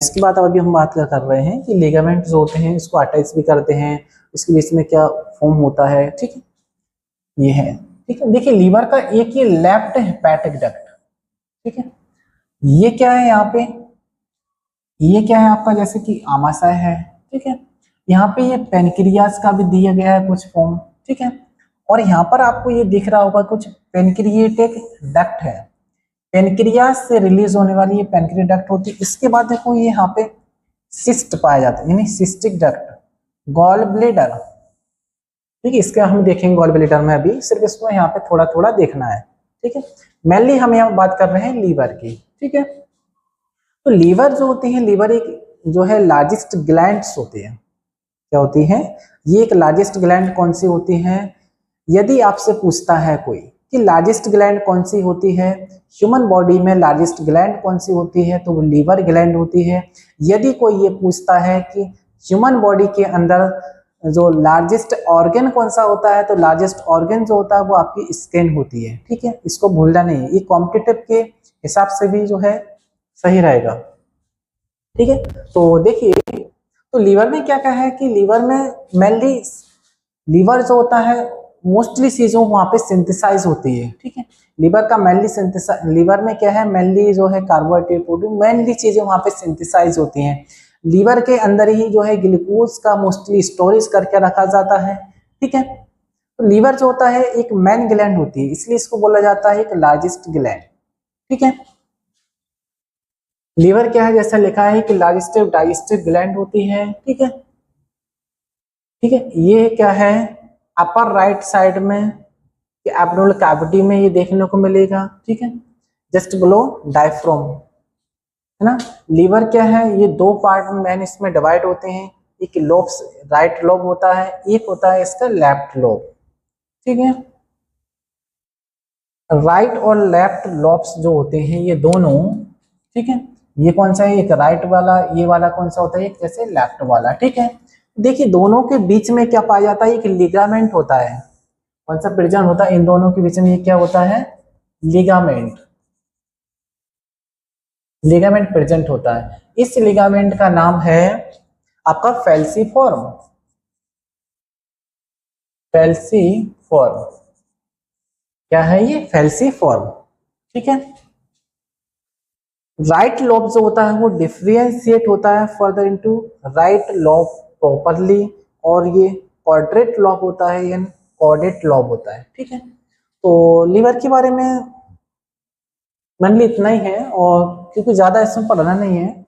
इसके बाद अभी हम बात कर रहे हैं कि लिगामेंट जो होते हैं इसको अटैच भी करते हैं, इसके बीच में क्या फॉर्म होता है, ठीक है, ये है, ठीक है। देखिए लीवर का एक ये लेफ्ट हेपेटिक डक्ट, ठीक है, ये क्या है यहाँ पे, ये क्या है आपका, जैसे कि आमाशय है, ठीक है, यहाँ पे ये पेनक्रियास का भी दिया गया है कुछ फॉर्म, ठीक है, और यहाँ पर आपको ये दिख रहा होगा कुछ पेनक्रिएटिक डक्ट है, पेनक्रियास से रिलीज होने वाली ये पेनक्रियाटिक डक्ट होती है। इसके बाद देखो ये यहाँ पे सिस्ट पाया जाता है, यानी सिस्टिक डक्ट, गॉल ब्लेडर, ठीक है, इसका हम देखेंगे गॉल ब्लेडर में, अभी सिर्फ इसको यहाँ पे थोड़ा थोड़ा देखना है, ठीक है। मेनली हम यहाँ बात कर रहे हैं लीवर की, ठीक है। तो लीवर जो होती है, लीवर एक जो है लार्जेस्ट ग्लैंड्स होती है, क्या होती है, ये एक लार्जेस्ट ग्लैंड कौन सी होती है, यदि आपसे पूछता है कोई कि लार्जेस्ट ग्लैंड कौन सी होती है, ह्यूमन बॉडी में लार्जेस्ट ग्लैंड कौन सी होती है, तो वो लीवर ग्लैंड होती है। यदि कोई ये पूछता है कि ह्यूमन बॉडी के अंदर जो लार्जेस्ट ऑर्गन कौन सा होता है, तो लार्जेस्ट ऑर्गन जो होता है वो आपकी स्किन होती है, ठीक है, इसको भूलना नहीं है, ये कॉम्पिटिटिव के हिसाब से भी जो है सही रहेगा, ठीक है। तो देखिए, तो लीवर में क्या क्या है कि लीवर में मेनली लीवर जो होता है मोस्टली चीजों वहां पे सिंथेसाइज होती है, ठीक है, लीवर का मेनली सिंथेसाइज, लीवर में क्या है मेनली जो है कार्बोहाइड्रेट प्रोटीन मेनली चीजें वहां पे सिंथेसाइज होती हैं। लीवर के अंदर ही जो है ग्लूकोज का मोस्टली स्टोरेज करके रखा जाता है, ठीक है। तो लीवर जो होता है एक मेन ग्लैंड होती है, इसलिए इसको बोला जाता है एक लार्जेस्ट ग्लैंड, ठीक है। लीवर क्या है, जैसा लिखा है कि लार्जेस्ट डाइजेस्टिव ग्लैंड होती है, ठीक है, ठीक है। ये क्या है अपर राइट साइड में एब्डोमिनल कैविटी में ये देखने को मिलेगा, ठीक है, जस्ट बिलो डायफ्राम, है ना। लीवर क्या है, ये दो पार्ट में मैन इसमें डिवाइड होते हैं, एक लोब राइट लोब होता है, एक होता है इसका लेफ्ट लोब, ठीक है। राइट और लेफ्ट लोब्स जो होते हैं ये दोनों, ठीक है, ये कौन सा है, एक राइट वाला, ये वाला कौन सा होता है, एक जैसे लेफ्ट वाला, ठीक है। देखिए दोनों के बीच में क्या पाया जाता है, एक लिगामेंट होता है, कौन सा प्रेजेंट होता है इन दोनों के बीच में, ये क्या होता है, लिगामेंट, लिगामेंट प्रेजेंट होता है। इस लिगामेंट का नाम है आपका फेल्सीफॉर्म, फेल्सीफॉर्म, क्या है ये, फेल्सीफॉर्म, ठीक है। राइट लोब जो होता है वो डिफरेंशिएट होता है further into right lobe properly, और ये क्वाड्रेट लोब होता है या कॉर्डेट लोब होता है, ठीक है। तो लीवर के बारे में मेनली इतना ही है, और क्योंकि ज्यादा इसमें पढ़ना नहीं है,